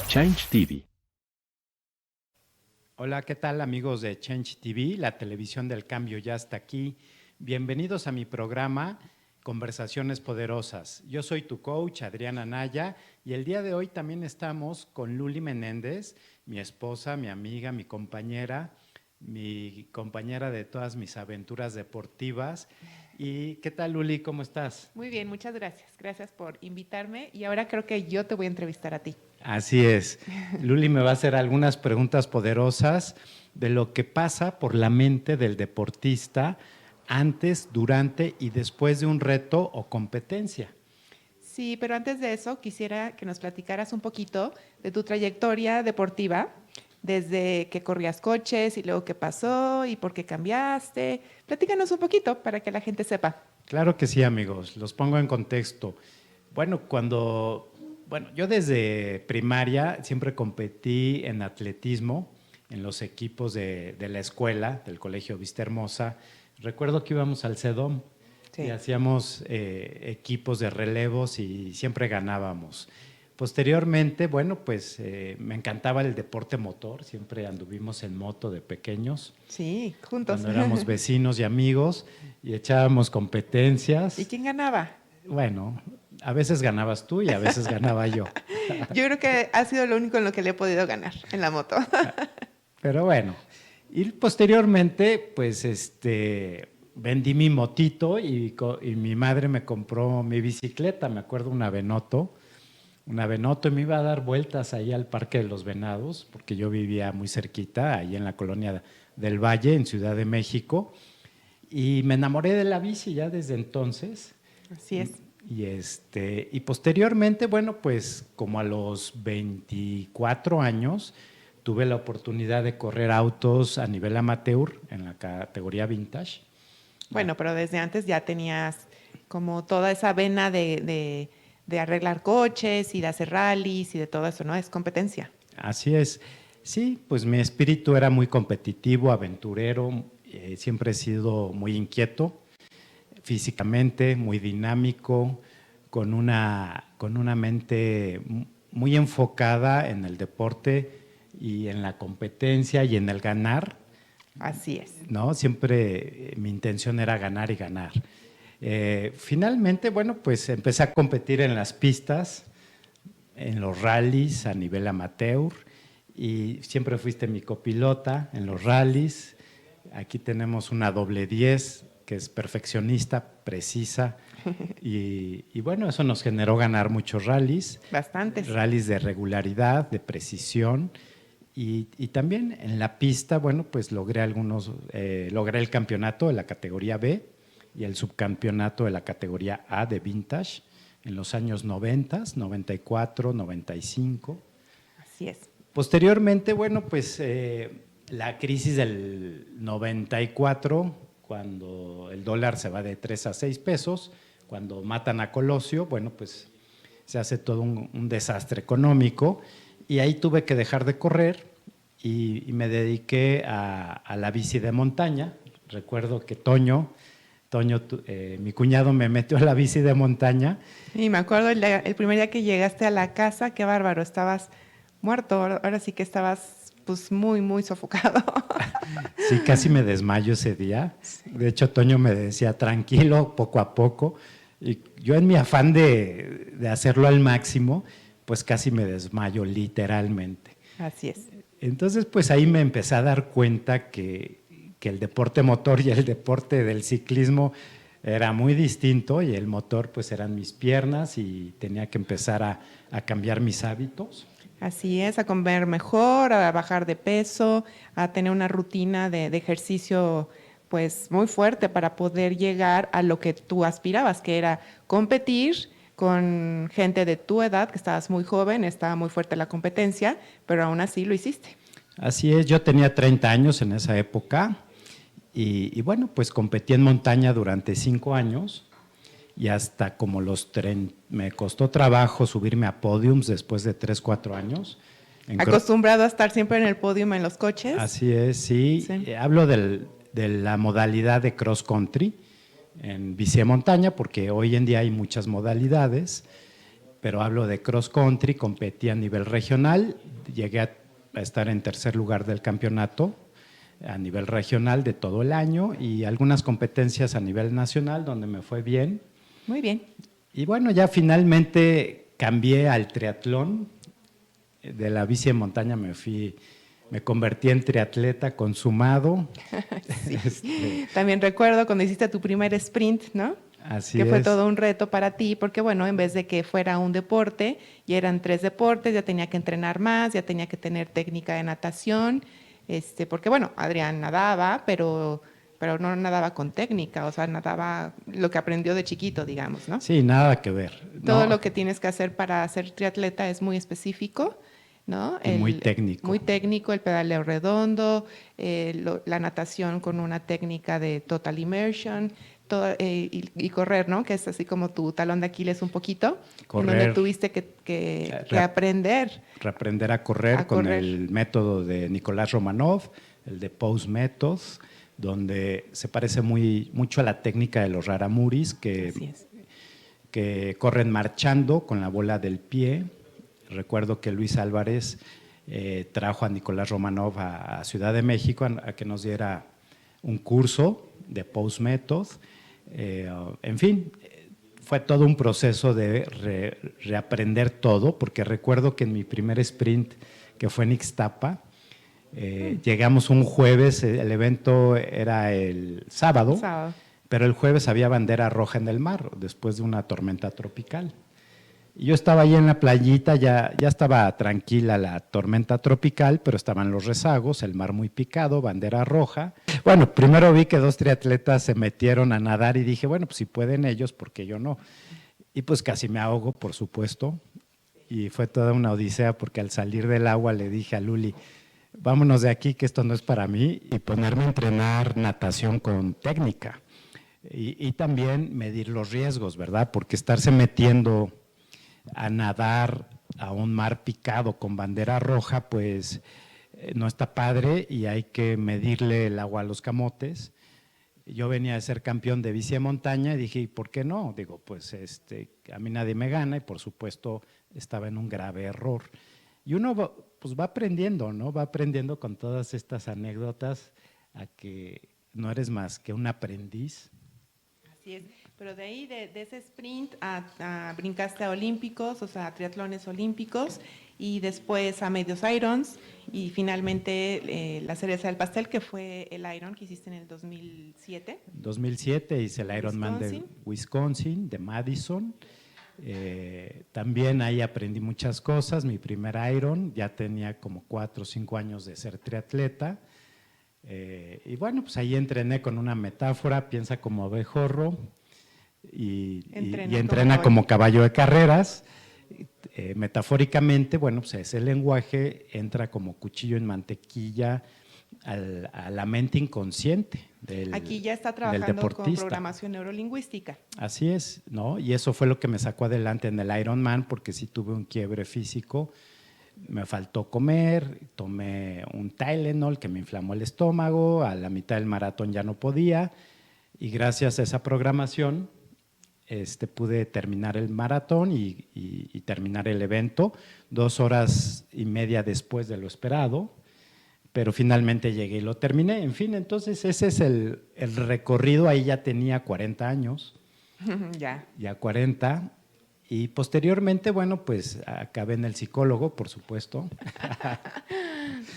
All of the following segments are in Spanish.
Change TV. Hola, ¿qué tal amigos de Change TV? La televisión del cambio ya está aquí. Bienvenidos a mi programa Conversaciones Poderosas. Yo soy tu coach, Adriana Naya, y el día de hoy también estamos con Luli Menéndez, mi esposa, mi amiga, mi compañera de todas mis aventuras deportivas. ¿Y qué tal, Luli? ¿Cómo estás? Muy bien, muchas gracias. Gracias por invitarme y ahora creo que yo te voy a entrevistar a ti. Así es. Luli me va a hacer algunas preguntas poderosas de lo que pasa por la mente del deportista antes, durante y después de un reto o competencia. Sí, pero antes de eso quisiera que nos platicaras un poquito de tu trayectoria deportiva, desde que corrías coches y luego qué pasó y por qué cambiaste. Platícanos un poquito para que la gente sepa. Claro que sí, amigos. Los pongo en contexto. Bueno, yo desde primaria siempre competí en atletismo, en los equipos de la escuela, del Colegio Vista Hermosa. Recuerdo que íbamos al CEDOM y hacíamos equipos de relevos y siempre ganábamos. Posteriormente, me encantaba el deporte motor, siempre anduvimos en moto de pequeños. Sí, juntos. Cuando éramos vecinos y amigos y echábamos competencias. ¿Y quién ganaba? Bueno, a veces ganabas tú y a veces ganaba yo. Yo creo que ha sido lo único en lo que le he podido ganar en la moto. Pero bueno, y posteriormente, vendí mi motito y mi madre me compró mi bicicleta, me acuerdo, una Venoto, y me iba a dar vueltas ahí al Parque de los Venados, porque yo vivía muy cerquita, ahí en la colonia del Valle, en Ciudad de México, y me enamoré de la bici ya desde entonces. Así es. Y posteriormente, como a los 24 años, tuve la oportunidad de correr autos a nivel amateur en la categoría vintage. Bueno, pero desde antes ya tenías como toda esa vena de arreglar coches y de hacer rallies y de todo eso, ¿no? Es competencia. Así es. Sí, pues mi espíritu era muy competitivo, aventurero, siempre he sido muy inquieto físicamente, muy dinámico, con una mente muy enfocada en el deporte y en la competencia y en el ganar. Así es. ¿No? Siempre mi intención era ganar y ganar. Finalmente, empecé a competir en las pistas, en los rallies a nivel amateur, y siempre fuiste mi copilota en los rallies. Aquí tenemos una doble 10 que es perfeccionista, precisa, y eso nos generó ganar muchos rallies. Bastantes. Rallies de regularidad, de precisión, y también en la pista, logré el campeonato de la categoría B y el subcampeonato de la categoría A de vintage en los años 90, 94, 95. Así es. Posteriormente, la crisis del 94, cuando el dólar se va de 3 a 6 pesos, cuando matan a Colosio, se hace todo un desastre económico, y ahí tuve que dejar de correr y me dediqué a la bici de montaña. Recuerdo que Toño, mi cuñado, me metió a la bici de montaña. Y me acuerdo el primer día que llegaste a la casa, qué bárbaro, estabas muerto, ahora sí que estabas pues muy, muy sofocado. Sí, casi me desmayo ese día. De hecho, Toño me decía, tranquilo, poco a poco. Y yo, en mi afán de hacerlo al máximo, pues casi me desmayo literalmente. Así es. Entonces, ahí me empecé a dar cuenta que el deporte motor y el deporte del ciclismo era muy distinto, y el motor pues eran mis piernas, y tenía que empezar a cambiar mis hábitos. Así es, a comer mejor, a bajar de peso, a tener una rutina de ejercicio pues muy fuerte para poder llegar a lo que tú aspirabas, que era competir con gente de tu edad, que estabas muy joven, estaba muy fuerte la competencia, pero aún así lo hiciste. Así es, yo tenía 30 años en esa época, y competí en montaña durante 5 años, y hasta como me costó trabajo subirme a podiums después de 3, 4 años. ¿Acostumbrado a estar siempre en el podio en los coches? Así es, sí. Hablo de la modalidad de cross country en bici de montaña, porque hoy en día hay muchas modalidades, pero hablo de cross country, competí a nivel regional, llegué a estar en tercer lugar del campeonato a nivel regional de todo el año y algunas competencias a nivel nacional donde me fue bien. Muy bien. Y bueno, ya finalmente cambié al triatlón, de la bici de montaña me convertí en triatleta consumado. Sí. También recuerdo cuando hiciste tu primer sprint, ¿no? Así que fue es. todo un reto para ti, porque bueno, en vez de que fuera un deporte, ya eran 3 deportes, ya tenía que entrenar más, ya tenía que tener técnica de natación, porque bueno, Adrián nadaba, pero no nadaba con técnica, o sea, nadaba lo que aprendió de chiquito, digamos, ¿no? Sí, nada que ver. Todo No, lo que tienes que hacer para ser triatleta es muy específico, ¿no? y muy técnico. Muy técnico, el pedaleo redondo, la natación con una técnica de total immersion, y correr, ¿no? Que es así como tu talón de Aquiles un poquito, en donde Correr. tuviste que aprender. Reaprender a correr con el método de Nicolás Romanov, el de Pose Method, donde se parece mucho a la técnica de los raramuris, que corren marchando con la bola del pie. Recuerdo que Luis Álvarez trajo a Nicolás Romanov a Ciudad de México a que nos diera un curso de Pose Method. En fin, fue todo un proceso de reaprender todo, porque recuerdo que en mi primer sprint, que fue en Ixtapa, llegamos un jueves, el evento era el sábado, pero el jueves había bandera roja en el mar, después de una tormenta tropical. Y yo estaba ahí en la playita, ya estaba tranquila la tormenta tropical, pero estaban los rezagos, el mar muy picado, bandera roja. Bueno, primero vi que 2 triatletas se metieron a nadar y dije, bueno, pues si pueden ellos, ¿por qué yo no? Y pues casi me ahogo, por supuesto, y fue toda una odisea porque al salir del agua le dije a Luli, vámonos de aquí que esto no es para mí, y ponerme a entrenar natación con técnica. Y también medir los riesgos, ¿verdad? Porque estarse metiendo a nadar a un mar picado con bandera roja, pues no está padre y hay que medirle el agua a los camotes. Yo venía de ser campeón de bici de montaña y dije, ¿y por qué no? Digo, pues a mí nadie me gana y por supuesto estaba en un grave error. Y uno pues va aprendiendo, ¿no? Va aprendiendo con todas estas anécdotas a que no eres más que un aprendiz. Así es. Pero de ahí, de ese sprint, brincaste a olímpicos, o sea, a triatlones olímpicos, y después a medios Irons, y finalmente la cereza del pastel, que fue el Iron que hiciste en el 2007. 2007 hice el Ironman de Wisconsin, de Madison. También ahí aprendí muchas cosas. Mi primer Iron, ya tenía como 4 o 5 años de ser triatleta. Y bueno, pues ahí entrené con una metáfora, piensa como abejorro y entrena como caballo de carreras. Metafóricamente, bueno, pues ese lenguaje entra como cuchillo en mantequilla a la mente inconsciente del deportista. Aquí ya está trabajando con programación neurolingüística. Así es, ¿no? Y eso fue lo que me sacó adelante en el Ironman, porque sí tuve un quiebre físico. Me faltó comer, tomé un Tylenol que me inflamó el estómago, a la mitad del maratón ya no podía, y gracias a esa programación pude terminar el maratón y terminar el evento 2 horas y media después de lo esperado, pero finalmente llegué y lo terminé. En fin, entonces ese es el recorrido. Ahí ya tenía 40 años, ya 40. Y posteriormente, bueno, pues acabé en el psicólogo, por supuesto.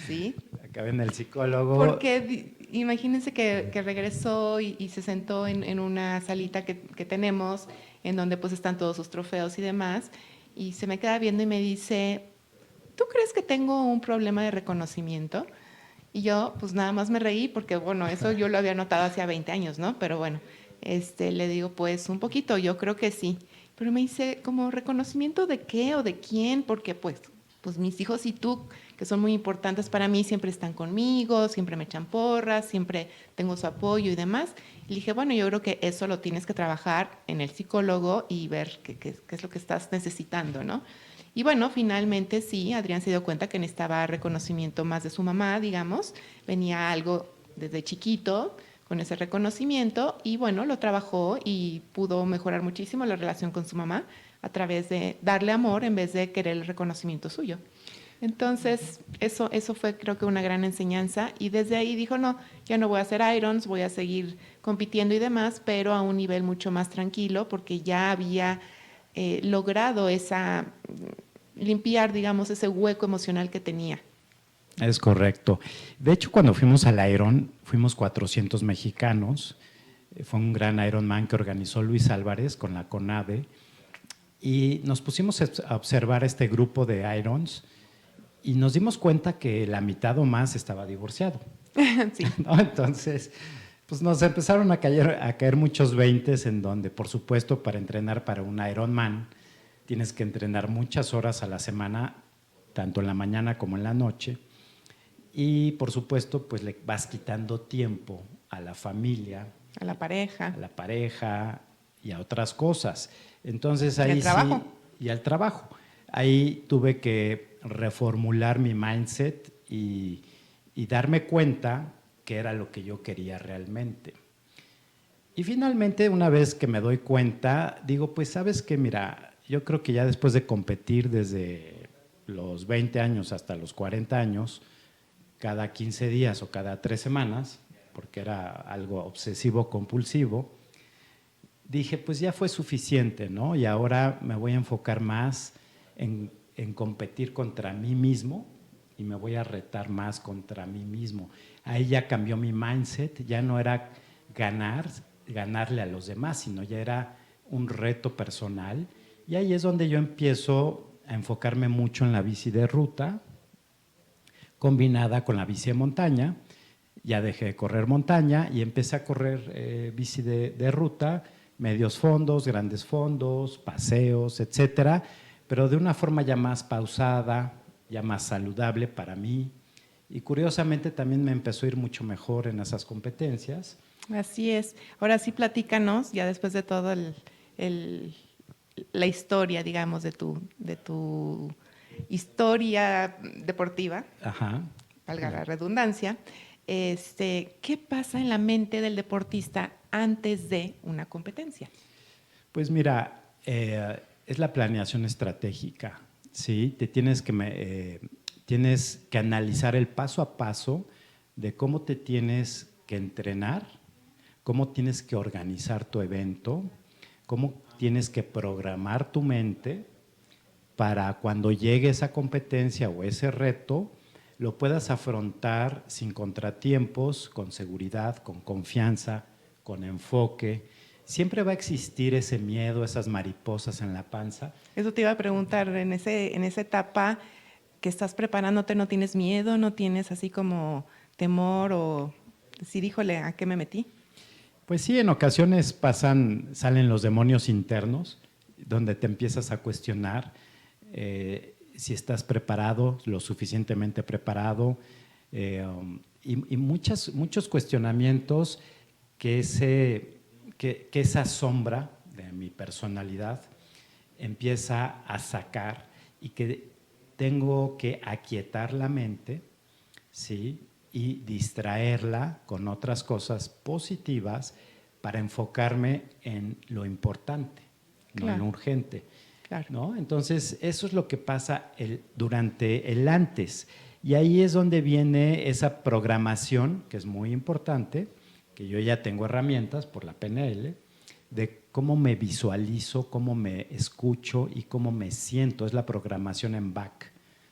Sí. Acabé en el psicólogo. Porque imagínense que regresó y se sentó en una salita que tenemos, en donde pues están todos sus trofeos y demás, y se me queda viendo y me dice, ¿tú crees que tengo un problema de reconocimiento? Y yo pues nada más me reí porque bueno, eso yo lo había notado hace 20 años, ¿no? Pero bueno, le digo pues un poquito, yo creo que sí. Pero me dice, ¿como reconocimiento de qué o de quién? Porque pues mis hijos y tú, que son muy importantes para mí, siempre están conmigo, siempre me echan porras, siempre tengo su apoyo y demás. Y le dije, bueno, yo creo que eso lo tienes que trabajar en el psicólogo y ver qué es lo que estás necesitando, ¿no? Y bueno, finalmente sí, Adrián se dio cuenta que necesitaba reconocimiento más de su mamá, digamos. Venía algo desde chiquito con ese reconocimiento y bueno, lo trabajó y pudo mejorar muchísimo la relación con su mamá, a través de darle amor en vez de querer el reconocimiento suyo. Entonces, eso fue creo que una gran enseñanza y desde ahí dijo, no, ya no voy a hacer irons, voy a seguir compitiendo y demás, pero a un nivel mucho más tranquilo porque ya había logrado limpiar, digamos, ese hueco emocional que tenía. Es correcto. De hecho, cuando fuimos al Iron, fuimos 400 mexicanos. Fue un gran Ironman que organizó Luis Álvarez con la CONADE y nos pusimos a observar este grupo de Irons y nos dimos cuenta que la mitad o más estaba divorciado. Sí. ¿No? Entonces, pues nos empezaron a caer muchos veintes en donde, por supuesto, para entrenar para un Ironman, tienes que entrenar muchas horas a la semana, tanto en la mañana como en la noche. Y, por supuesto, pues le vas quitando tiempo a la familia, A la pareja y a otras cosas. Entonces ahí ¿Y al trabajo? Sí, y al trabajo. Ahí tuve que reformular mi mindset y darme cuenta que era lo que yo quería realmente. Y finalmente, una vez que me doy cuenta, digo, pues sabes qué, mira, yo creo que ya después de competir desde los 20 años hasta los 40 años, cada 15 días o cada 3 semanas, porque era algo obsesivo compulsivo, dije, pues ya fue suficiente, ¿no? Y ahora me voy a enfocar más en competir contra mí mismo y me voy a retar más contra mí mismo. Ahí ya cambió mi mindset, ya no era ganarle a los demás, sino ya era un reto personal. Y ahí es donde yo empiezo a enfocarme mucho en la bici de ruta, combinada con la bici de montaña. Ya dejé de correr montaña y empecé a correr bici de ruta, medios fondos, grandes fondos, paseos, etcétera, pero de una forma ya más pausada, ya más saludable para mí. Y curiosamente también me empezó a ir mucho mejor en esas competencias. Así es. Ahora sí, platícanos, ya después de todo la historia, digamos, de tu historia deportiva, Ajá. valga la redundancia, ¿qué pasa en la mente del deportista antes de una competencia? Pues mira, es la planeación estratégica, ¿sí? Tienes que analizar el paso a paso de cómo te tienes que entrenar, cómo tienes que organizar tu evento, cómo tienes que programar tu mente para cuando llegue esa competencia o ese reto, lo puedas afrontar sin contratiempos, con seguridad, con confianza, con enfoque. Siempre va a existir ese miedo, esas mariposas en la panza. Eso te iba a preguntar, en esa etapa que estás preparándote, ¿no tienes miedo, no tienes así como temor o decir, híjole, ¿a qué me metí? Pues sí, en ocasiones salen los demonios internos, donde te empiezas a cuestionar si estás preparado, lo suficientemente preparado, y muchos cuestionamientos que esa sombra de mi personalidad empieza a sacar y que tengo que aquietar la mente, ¿sí? Y distraerla con otras cosas positivas para enfocarme en lo importante, no en lo urgente. Claro. ¿No? Entonces, eso es lo que pasa durante el antes. Y ahí es donde viene esa programación, que es muy importante, que yo ya tengo herramientas por la PNL, de cómo me visualizo, cómo me escucho y cómo me siento. Es la programación en VAC,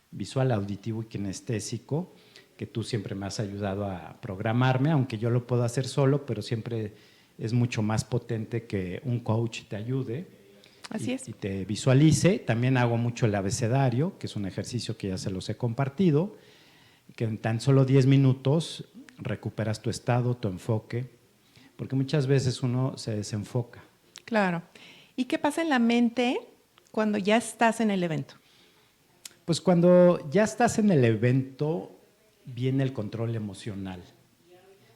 visual, auditivo y kinestésico, que tú siempre me has ayudado a programarme, aunque yo lo puedo hacer solo, pero siempre es mucho más potente que un coach te ayude. Así es. Y te visualice. También hago mucho el abecedario, que es un ejercicio que ya se los he compartido, que en tan solo 10 minutos recuperas tu estado, tu enfoque, porque muchas veces uno se desenfoca. Claro. ¿Y qué pasa en la mente cuando ya estás en el evento? Pues cuando ya estás en el evento, viene el control emocional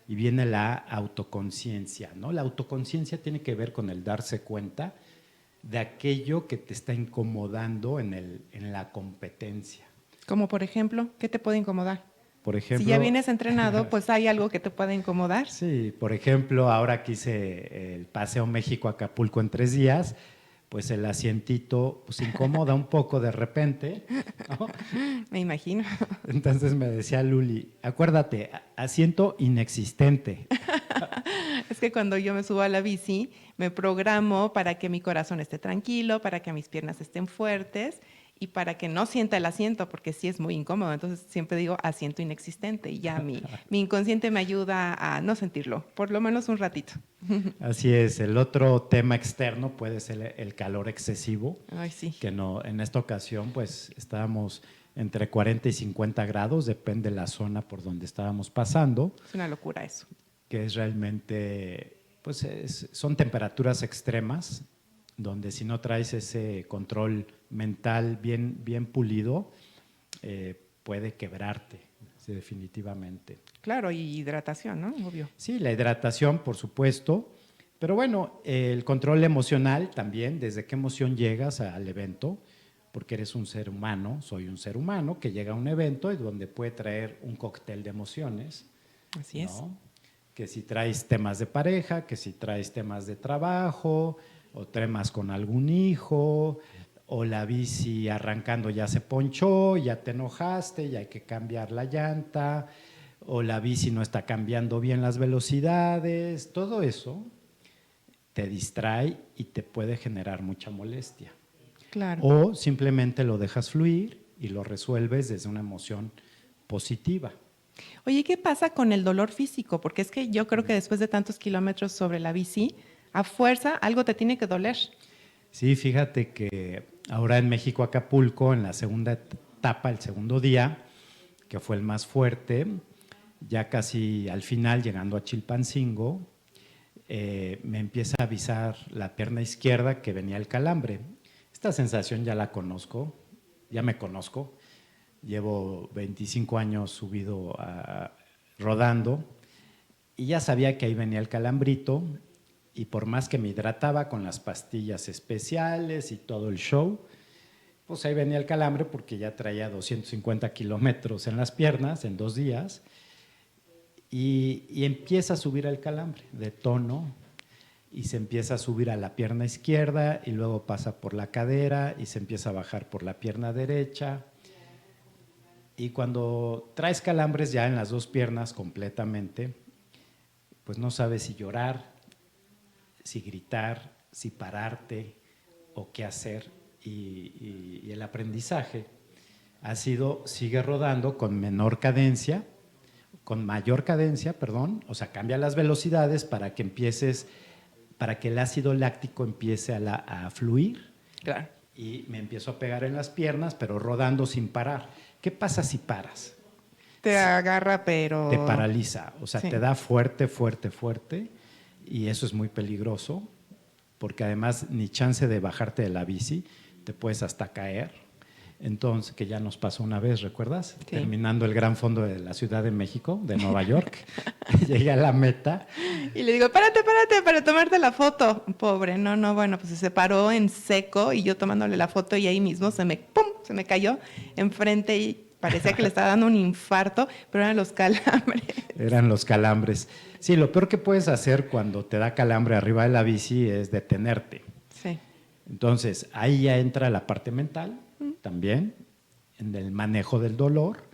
y viene la autoconciencia, ¿no? La autoconciencia tiene que ver con el darse cuenta de aquello que te está incomodando en la competencia. Como por ejemplo, ¿qué te puede incomodar? Por ejemplo, si ya vienes entrenado, pues hay algo que te puede incomodar. Sí, por ejemplo, ahora que hice el Paseo México-Acapulco en 3 días, pues el asientito pues incomoda un poco de repente, ¿no? Me imagino. Entonces me decía Luli, acuérdate, asiento inexistente. Es que cuando yo me subo a la bici, me programo para que mi corazón esté tranquilo, para que mis piernas estén fuertes y para que no sienta el asiento, porque sí es muy incómodo. Entonces siempre digo asiento inexistente y ya mi inconsciente me ayuda a no sentirlo, por lo menos un ratito. Así es, el otro tema externo puede ser el calor excesivo, Ay, sí. que no, en esta ocasión pues estábamos entre 40 y 50 grados, depende de la zona por donde estábamos pasando, Es una locura eso. que es realmente, pues son temperaturas extremas, donde si no traes ese control mental bien pulido, puede quebrarte, sí, definitivamente. Claro, y hidratación, ¿no? Obvio. Sí, la hidratación, por supuesto, pero bueno, el control emocional también, desde qué emoción llegas al evento, porque eres un ser humano, soy un ser humano que llega a un evento y donde puede traer un cóctel de emociones, Así es. ¿no? Que si traes temas de pareja, que si traes temas de trabajo, o temas con algún hijo, o la bici arrancando ya se ponchó, ya te enojaste, ya hay que cambiar la llanta, o la bici no está cambiando bien las velocidades, todo eso te distrae y te puede generar mucha molestia. Claro. O simplemente lo dejas fluir y lo resuelves desde una emoción positiva. Oye, ¿qué pasa con el dolor físico? Porque es que yo creo que después de tantos kilómetros sobre la bici, a fuerza algo te tiene que doler. Sí, fíjate que ahora en México, Acapulco, en la segunda etapa, el segundo día, que fue el más fuerte, ya casi al final, llegando a Chilpancingo, me empieza a avisar la pierna izquierda que venía el calambre. Esta sensación ya la conozco, ya me conozco. Llevo 25 años subido rodando y ya sabía que ahí venía el calambrito y por más que me hidrataba con las pastillas especiales y todo el show, pues ahí venía el calambre porque ya traía 250 kilómetros en las piernas en 2 días y empieza a subir el calambre de tono y se empieza a subir a la pierna izquierda y luego pasa por la cadera y se empieza a bajar por la pierna derecha. Y cuando traes calambres ya en las 2 piernas completamente, pues no sabes si llorar, si gritar, si pararte o qué hacer. Y el aprendizaje ha sido, sigue rodando con menor cadencia, con mayor cadencia, perdón, o sea, cambia las velocidades para que empieces, para que el ácido láctico empiece a fluir. Claro. Y me empiezo a pegar en las piernas, pero rodando sin parar. ¿Qué pasa si paras? Te agarra, pero… Te paraliza, o sea, Sí. te da fuerte, fuerte, fuerte, y eso es muy peligroso, porque además ni chance de bajarte de la bici, te puedes hasta caer. Entonces, que ya nos pasó una vez, ¿recuerdas? Sí. Terminando el Gran Fondo de la Ciudad de México, de Nueva York, llegué a la meta. Y le digo, párate para tomarte la foto. Pobre, no, bueno, pues se paró en seco y yo tomándole la foto y ahí mismo se me cayó enfrente y parecía que le estaba dando un infarto, pero eran los calambres. Eran los calambres. Sí, lo peor que puedes hacer cuando te da calambre arriba de la bici es detenerte. Sí. Entonces, ahí ya entra la parte mental también, en el manejo del dolor,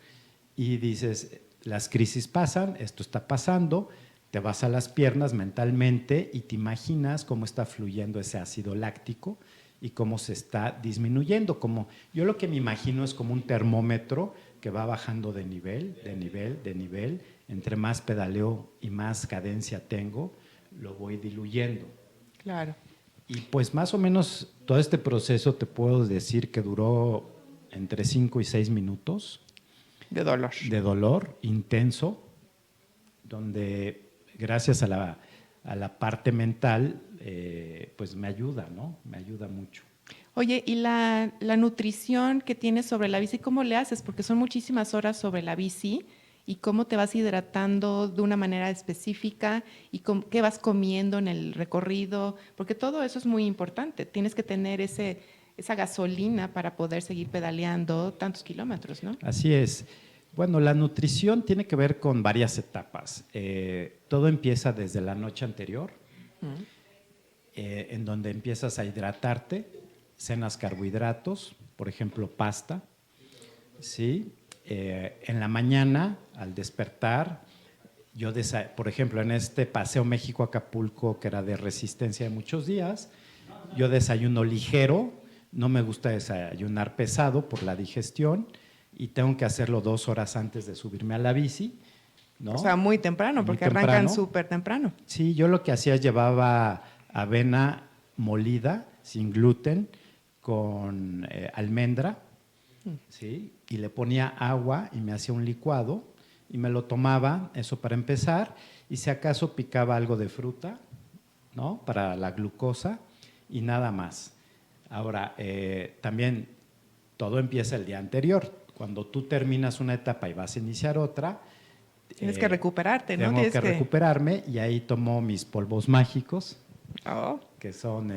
y dices, las crisis pasan, esto está pasando, te vas a las piernas mentalmente y te imaginas cómo está fluyendo ese ácido láctico y cómo se está disminuyendo. Como, yo lo que me imagino es como un termómetro que va bajando de nivel, de nivel, de nivel. Entre más pedaleo y más cadencia tengo, lo voy diluyendo. Claro. Y pues más o menos todo este proceso te puedo decir que duró entre 5 y 6 minutos De dolor. de dolor intenso, donde gracias a la parte mental, pues me ayuda, ¿no? Me ayuda mucho. Oye, ¿y la nutrición que tienes sobre la bici, cómo le haces? Porque son muchísimas horas sobre la bici y cómo te vas hidratando de una manera específica y qué vas comiendo en el recorrido, porque todo eso es muy importante. Tienes que tener esa gasolina para poder seguir pedaleando tantos kilómetros, ¿no? Así es. Bueno, la nutrición tiene que ver con varias etapas. Todo empieza desde la noche anterior. en donde empiezas a hidratarte, cenas carbohidratos, por ejemplo, pasta, ¿sí? En la mañana, al despertar, por ejemplo, en este paseo México-Acapulco, que era de resistencia de muchos días, yo desayuno ligero, no me gusta desayunar pesado por la digestión y tengo que hacerlo 2 horas antes de subirme a la bici, ¿no? O sea, muy temprano, porque arrancan súper temprano. Sí, yo lo que hacía es llevaba avena molida, sin gluten, con almendra, ¿sí? Y le ponía agua y me hacía un licuado y me lo tomaba, eso para empezar, y si acaso picaba algo de fruta, ¿no? Para la glucosa y nada más. Ahora, también todo empieza el día anterior. Cuando tú terminas una etapa y vas a iniciar otra, tienes que recuperarte, ¿no? Tengo que recuperarme y ahí tomo mis polvos mágicos, que son,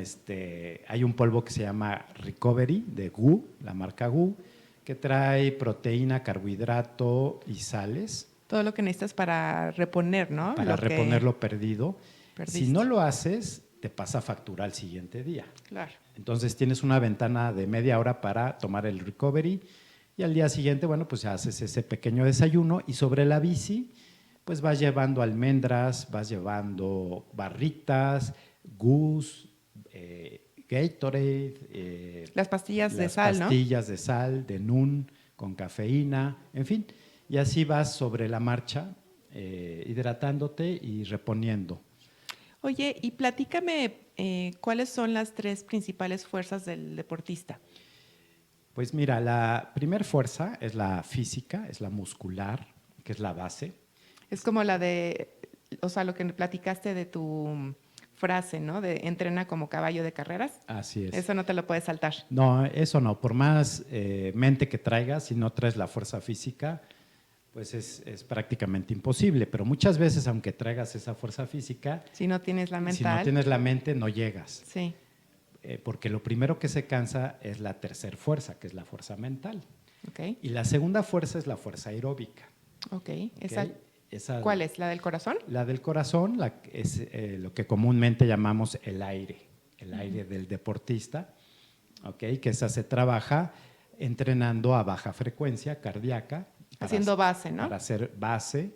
hay un polvo que se llama Recovery de GU, la marca GU, que trae proteína, carbohidrato y sales. Todo lo que necesitas para reponer, ¿no? Para reponer lo perdido. Perdiste. Si no lo haces, te pasa factura al siguiente día. Claro. Entonces tienes una ventana de media hora para tomar el Recovery y al día siguiente, bueno, pues ya haces ese pequeño desayuno y sobre la bici, pues vas llevando almendras, vas llevando barritas, Gus, Gatorade, las pastillas de sal, ¿no? Las pastillas de sal, de Nun, con cafeína, en fin. Y así vas sobre la marcha, hidratándote y reponiendo. Oye, y platícame, ¿cuáles son las 3 principales fuerzas del deportista? Pues mira, la primera fuerza es la física, es la muscular, que es la base. Es como la de, o sea, lo que me platicaste de tu frase, ¿no? De entrena como caballo de carreras. Así es. Eso no te lo puedes saltar. No, eso no. Por más mente que traigas, si no traes la fuerza física, pues es prácticamente imposible. Pero muchas veces, aunque traigas esa fuerza física, si no tienes la mental, si no tienes la mente, no llegas. Sí. Porque lo primero que se cansa es la tercera fuerza, que es la fuerza mental. Okay. Y la segunda fuerza es la fuerza aeróbica. Okay. Esa, ¿cuál es? ¿La del corazón? La del corazón es lo que comúnmente llamamos el aire del deportista, ¿okay? Que esa se trabaja entrenando a baja frecuencia cardíaca. Haciendo base, ¿no? Para hacer base,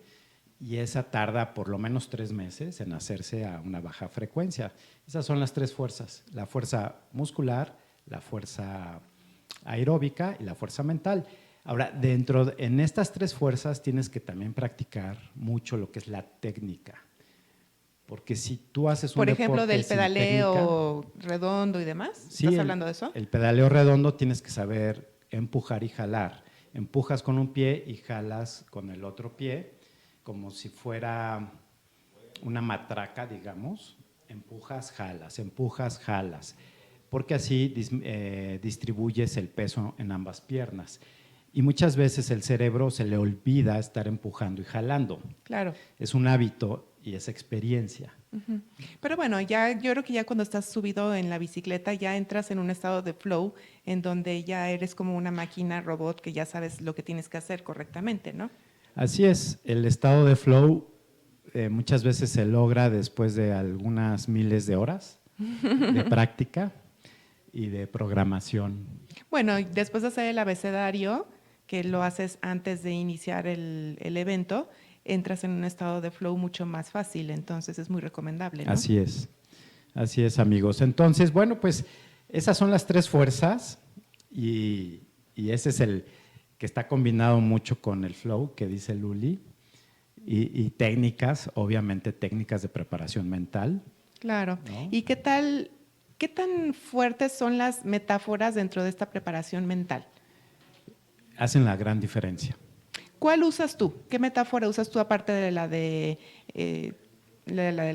y esa tarda por lo menos 3 meses en hacerse a una baja frecuencia. Esas son las 3 fuerzas: la fuerza muscular, la fuerza aeróbica y la fuerza mental. Ahora, en estas 3 fuerzas tienes que también practicar mucho lo que es la técnica. Porque si tú haces por ejemplo, del pedaleo técnica, redondo y demás, sí, ¿estás hablando de eso? El pedaleo redondo tienes que saber empujar y jalar. Empujas con un pie y jalas con el otro pie, como si fuera una matraca, digamos. Empujas, jalas, porque así distribuyes el peso en ambas piernas. Y muchas veces el cerebro se le olvida estar empujando y jalando. Claro. Es un hábito y es experiencia. Uh-huh. Pero bueno, yo creo que ya cuando estás subido en la bicicleta ya entras en un estado de flow en donde ya eres como una máquina robot que ya sabes lo que tienes que hacer correctamente, ¿no? Así es, el estado de flow muchas veces se logra después de algunas miles de horas de práctica y de programación. Bueno, después de hacer el abecedario, que lo haces antes de iniciar el evento, entras en un estado de flow mucho más fácil, entonces es muy recomendable, ¿no? Así es, amigos. Entonces, bueno, pues esas son las 3 fuerzas y ese es el que está combinado mucho con el flow que dice Luli y técnicas, obviamente técnicas de preparación mental. Claro. ¿No? ¿Y qué tan fuertes son las metáforas dentro de esta preparación mental? Hacen la gran diferencia. ¿Cuál usas tú? ¿Qué metáfora usas tú aparte de la del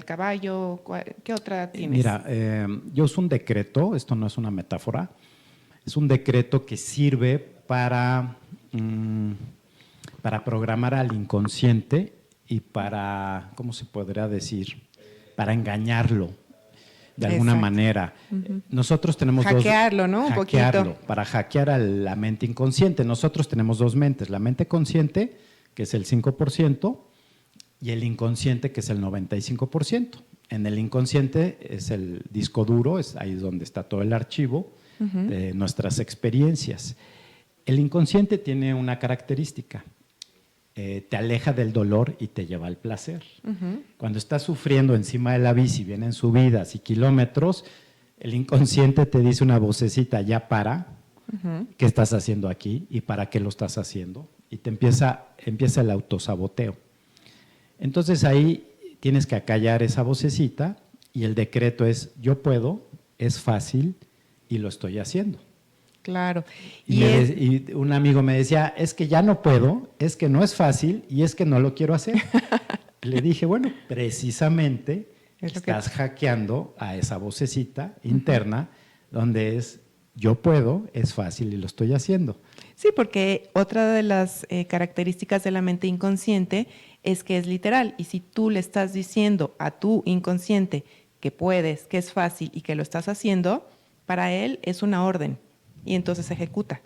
caballo? ¿Qué otra tienes? Mira, yo uso un decreto, esto no es una metáfora, es un decreto que sirve para programar al inconsciente y para, ¿cómo se podría decir? Para engañarlo de alguna manera. Uh-huh. Nosotros tenemos hackearlo, ¿no? Un poquito. Para hackear a la mente inconsciente. Nosotros tenemos 2 mentes, la mente consciente, que es el 5%, y el inconsciente, que es el 95%. En el inconsciente es el disco duro, es ahí donde está todo el archivo de nuestras experiencias. El inconsciente tiene una característica, te aleja del dolor y te lleva al placer. Cuando estás sufriendo encima de la bici, vienen subidas y kilómetros, el inconsciente te dice una vocecita, ya para, ¿qué estás haciendo aquí y para qué lo estás haciendo? Y te empieza el autosaboteo. Entonces ahí tienes que acallar esa vocecita y el decreto es, yo puedo, es fácil y lo estoy haciendo. Claro. Y un amigo me decía, es que ya no puedo, es que no es fácil y es que no lo quiero hacer. Le dije, bueno, precisamente estás hackeando a esa vocecita interna donde es, yo puedo, es fácil y lo estoy haciendo. Sí, porque otra de las características de la mente inconsciente es que es literal, y si tú le estás diciendo a tu inconsciente que puedes, que es fácil y que lo estás haciendo, para él es una orden y entonces se ejecuta.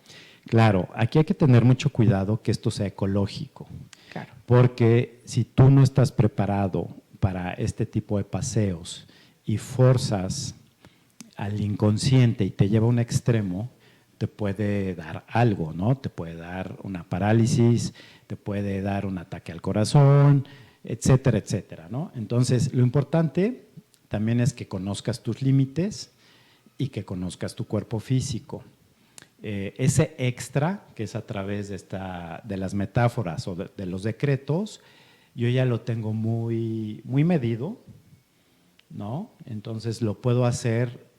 Claro, aquí hay que tener mucho cuidado que esto sea ecológico, Claro. porque si tú no estás preparado para este tipo de paseos y forzas al inconsciente y te lleva a un extremo, te puede dar algo, ¿no? Te puede dar una parálisis, te puede dar un ataque al corazón, etcétera, etcétera, ¿no? Entonces, lo importante también es que conozcas tus límites y que conozcas tu cuerpo físico. Ese extra, que es a través de las metáforas o de los decretos, yo ya lo tengo muy, muy medido, ¿no? Entonces, lo puedo hacer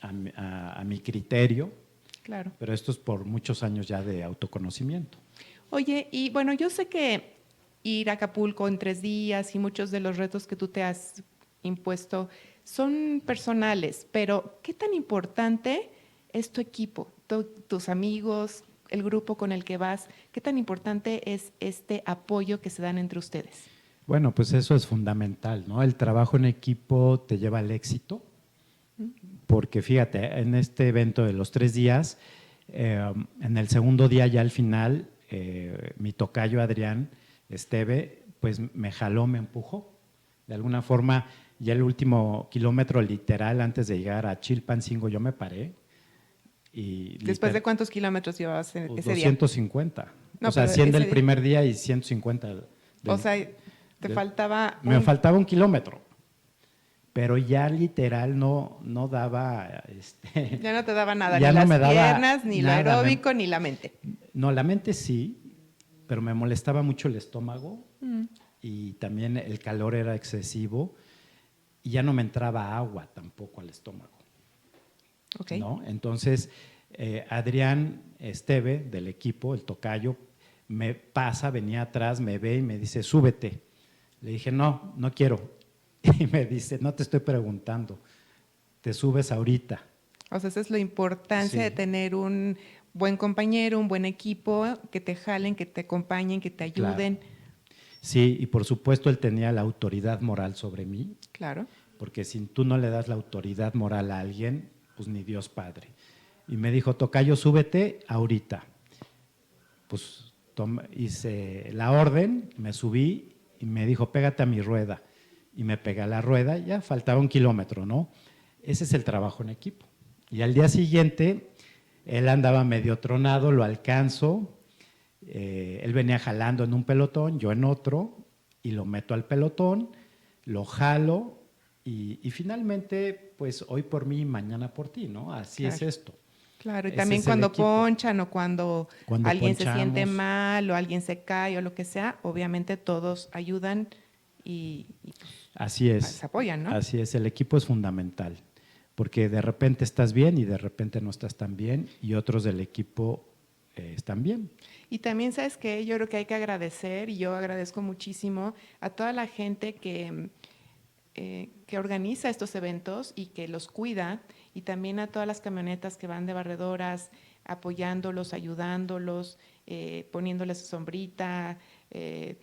a mi criterio. Claro. Pero esto es por muchos años ya de autoconocimiento. Oye, y bueno, yo sé que ir a Acapulco en 3 días y muchos de los retos que tú te has impuesto son personales, pero ¿qué tan importante es tu equipo, tus amigos, el grupo con el que vas? ¿Qué tan importante es este apoyo que se dan entre ustedes? Bueno, pues eso es fundamental, ¿no? El trabajo en equipo te lleva al éxito. Porque fíjate, en este evento de los 3 días, en el segundo día ya al final, mi tocayo Adrián Esteve, pues me jaló, me empujó. De alguna forma, ya el último kilómetro literal, antes de llegar a Chilpancingo, yo me paré. Y ¿Después de cuántos kilómetros llevabas ese día? 250. No, o sea, pero 100 del ese día. primer día y 150 O sea, te faltaba me faltaba 1 kilómetro. Pero ya literal no daba… ya no te daba nada, ya ni no las me daba piernas, ni lo nada, aeróbico, ni la mente. No, la mente sí, pero me molestaba mucho el estómago y también el calor era excesivo y ya no me entraba agua tampoco al estómago. Okay. ¿No? Entonces, Adrián Esteve, del equipo, el tocayo, me pasa, venía atrás, me ve y me dice, súbete. Le dije, no quiero. Y me dice, no te estoy preguntando, te subes ahorita. O sea, esa es la importancia de tener un buen compañero, un buen equipo, que te jalen, que te acompañen, que te ayuden. Claro. Sí, y por supuesto él tenía la autoridad moral sobre mí. Claro. Porque si tú no le das la autoridad moral a alguien, pues ni Dios Padre. Y me dijo, tocayo, súbete ahorita. Pues hice la orden, me subí y me dijo, pégate a mi rueda. Y me pegué a la rueda, ya faltaba 1 kilómetro, ¿no? Ese es el trabajo en equipo. Y al día siguiente, él andaba medio tronado, lo alcanzo, él venía jalando en un pelotón, yo en otro, y lo meto al pelotón, lo jalo, y finalmente, pues hoy por mí, mañana por ti, ¿no? Así Claro. es esto. Claro, y Ese también es el cuando equipo. ponchan o cuando alguien se siente ponchamos. mal o alguien se cae o lo que sea, obviamente todos ayudan y Así es. se apoyan, ¿no? Así es, el equipo es fundamental, porque de repente estás bien y de repente no estás tan bien y otros del equipo están bien. Y también, ¿sabes qué? Yo creo que hay que agradecer, y yo agradezco muchísimo a toda la gente que organiza estos eventos y que los cuida, y también a todas las camionetas que van de barredoras, apoyándolos, ayudándolos, poniéndoles sombrita,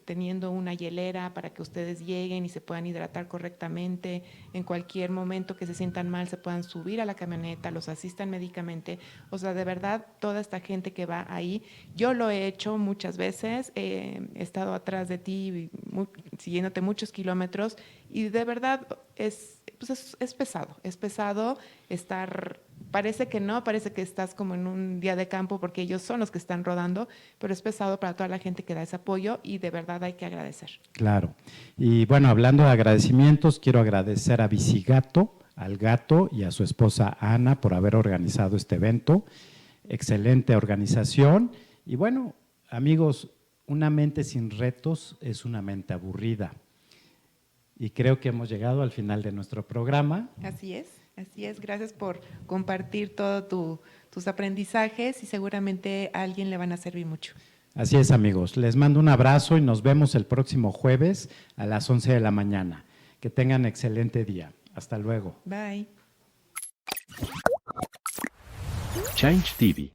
teniendo una hielera para que ustedes lleguen y se puedan hidratar correctamente. En cualquier momento que se sientan mal, se puedan subir a la camioneta, los asistan médicamente. O sea, de verdad, toda esta gente que va ahí, yo lo he hecho muchas veces, he estado atrás de ti, siguiéndote muchos kilómetros, y de verdad es pesado estar. Parece que no, parece que estás como en un día de campo porque ellos son los que están rodando, pero es pesado para toda la gente que da ese apoyo y de verdad hay que agradecer. Claro. Y bueno, hablando de agradecimientos, quiero agradecer a Bicigato, al gato y a su esposa Ana por haber organizado este evento. Excelente organización. Y bueno, amigos, una mente sin retos es una mente aburrida. Y creo que hemos llegado al final de nuestro programa. Así es. Gracias por compartir todos tus aprendizajes y seguramente a alguien le van a servir mucho. Así es, amigos. Les mando un abrazo y nos vemos el próximo jueves a las 11 de la mañana. Que tengan excelente día. Hasta luego. Bye. Change TV,